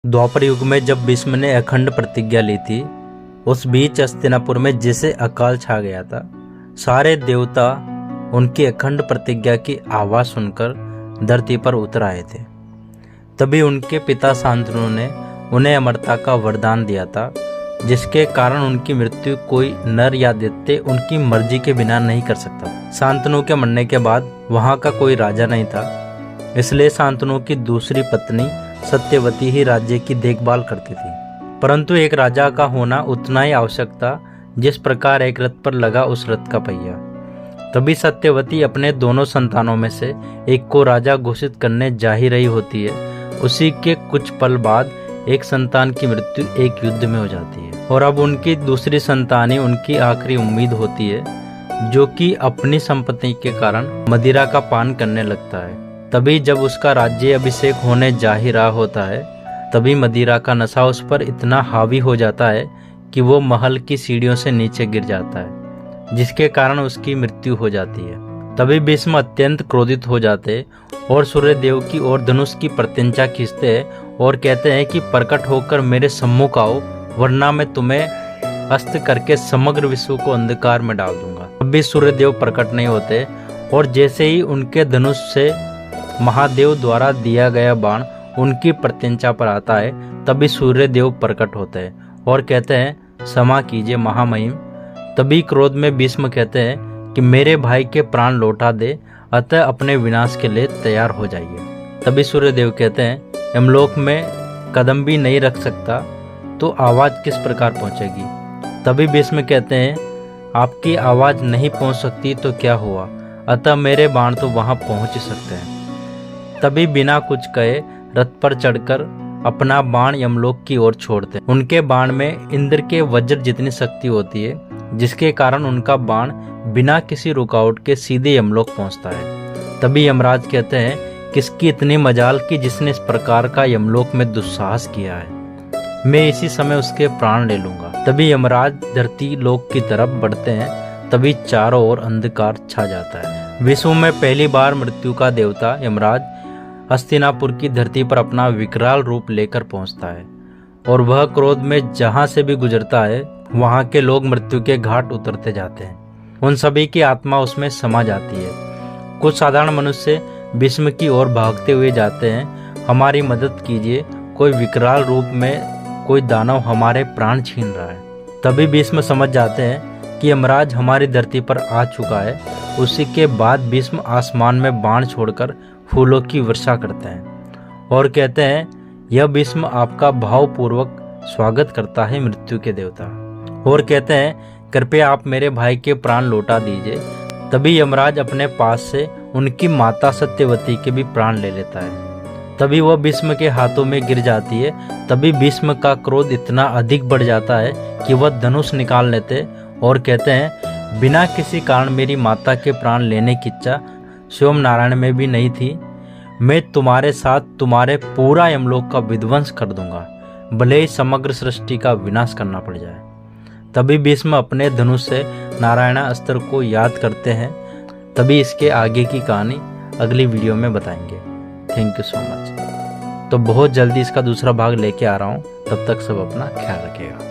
द्वापर युग में जब भीष्म ने अखंड प्रतिज्ञा ली थी, उस बीच हस्तिनापुर में जैसे अकाल छा गया था। सारे देवता उनकी अखंड प्रतिज्ञा की आवाज सुनकर धरती पर उतर आए थे। तभी उनके पिता शांतनु ने उन्हें अमरता का वरदान दिया था, जिसके कारण उनकी मृत्यु कोई नर या दैत्य उनकी मर्जी के बिना नहीं कर सकता। शांतनु के मरने के बाद वहां का कोई राजा नहीं था, इसलिए शांतनु की दूसरी पत्नी सत्यवती ही राज्य की देखभाल करती थी। परंतु एक राजा का होना उतना ही आवश्यक था जिस प्रकार एक रथ पर लगा उस रथ का पहिया। तभी सत्यवती अपने दोनों संतानों में से एक को राजा घोषित करने जा ही रही होती है। उसी के कुछ पल बाद एक संतान की मृत्यु एक युद्ध में हो जाती है और अब उनकी दूसरी संतान ही उनकी आखिरी उम्मीद होती है, जो कि अपनी संपत्ति के कारण मदिरा का पान करने लगता है। तभी जब उसका राज्य अभिषेक होने जा ही रहा होता है, तभी मदिरा का नशा उस पर इतना हावी हो जाता है कि वो महल की सीढ़ियों से नीचे गिर जाता है, जिसके कारण उसकी मृत्यु हो जाती है। तभी भीष्म अत्यंत क्रोधित हो जाते और सूर्यदेव की ओर धनुष की प्रत्यंचा खींचते हैं और कहते हैं कि प्रकट होकर मेरे सम्मुख आओ, वरना मैं तुम्हें अस्त करके समग्र विश्व को अंधकार में डाल दूंगा। तब भी सूर्यदेव प्रकट नहीं होते और जैसे ही उनके धनुष से महादेव द्वारा दिया गया बाण उनकी प्रत्यंचा पर आता है, तभी सूर्यदेव प्रकट होते हैं और कहते हैं, क्षमा कीजिए महामहिम। तभी क्रोध में भीष्म कहते हैं कि मेरे भाई के प्राण लौटा दे, अतः अपने विनाश के लिए तैयार हो जाइए। तभी सूर्यदेव कहते हैं, यमलोक में कदम भी नहीं रख सकता तो आवाज किस प्रकार पहुंचेगी। तभी भीष्म कहते हैं, आपकी आवाज नहीं पहुंच सकती तो क्या हुआ, अतः मेरे बाण तो वहां पहुंच ही सकते हैं। तभी बिना कुछ कहे रथ पर चढ़कर अपना बाण यमलोक की ओर छोड़ते। उनके बाण में इंद्र के वज्र जितनी शक्ति होती है, जिसके कारण उनका बाण बिना किसी रुकावट के सीधे यमलोक पहुंचता है। तभी यमराज कहते हैं, किसकी इतनी मजाल कि जिसने इस प्रकार का यमलोक में दुस्साहस किया है, मैं इसी समय उसके प्राण ले लूंगा। तभी यमराज धरती लोक की तरफ बढ़ते हैं। तभी चारों ओर अंधकार छा जाता है। विश्व में पहली बार मृत्यु का देवता यमराज हस्तिनापुर की धरती पर अपना विकराल रूप लेकर पहुंचता है और वह क्रोध में जहां से भी गुजरता है, वहां के लोग मृत्यु के घाट उतरते जाते हैं। उन सभी की आत्मा उसमें समा जाती है। कुछ साधारण मनुष्य भीष्म की ओर भागते हुए जाते हैं, हमारी मदद कीजिए, कोई विकराल रूप में कोई दानव हमारे प्राण छीन रहा है। तभी भीष्म समझ जाते हैं कि यमराज हमारी धरती पर आ चुका है। उसी के बाद भीष्म आसमान में बाण छोड़कर फूलों की वर्षा करते हैं और कहते हैं, यह भीष्म आपका भावपूर्वक स्वागत करता है मृत्यु के देवता, और कहते हैं, कृपया आप मेरे भाई के प्राण लौटा दीजिए। तभी यमराज अपने पास से उनकी माता सत्यवती के भी प्राण ले लेता है। तभी वह भीष्म के हाथों में गिर जाती है। तभी भीष्म का क्रोध इतना अधिक बढ़ जाता है कि वह धनुष निकाल लेते और कहते हैं, बिना किसी कारण मेरी माता के प्राण लेने की इच्छा स्वयं नारायण में भी नहीं थी। मैं तुम्हारे साथ तुम्हारे पूरा यमलोक का विध्वंस कर दूंगा, भले ही समग्र सृष्टि का विनाश करना पड़ जाए। तभी भीष्म अपने धनुष से नारायण अस्त्र को याद करते हैं। तभी इसके आगे की कहानी अगली वीडियो में बताएंगे। Thank you so much. तो बहुत जल्दी इसका दूसरा भाग लेके आ रहा हूँ, तब तक सब अपना ख्याल रखिएगा।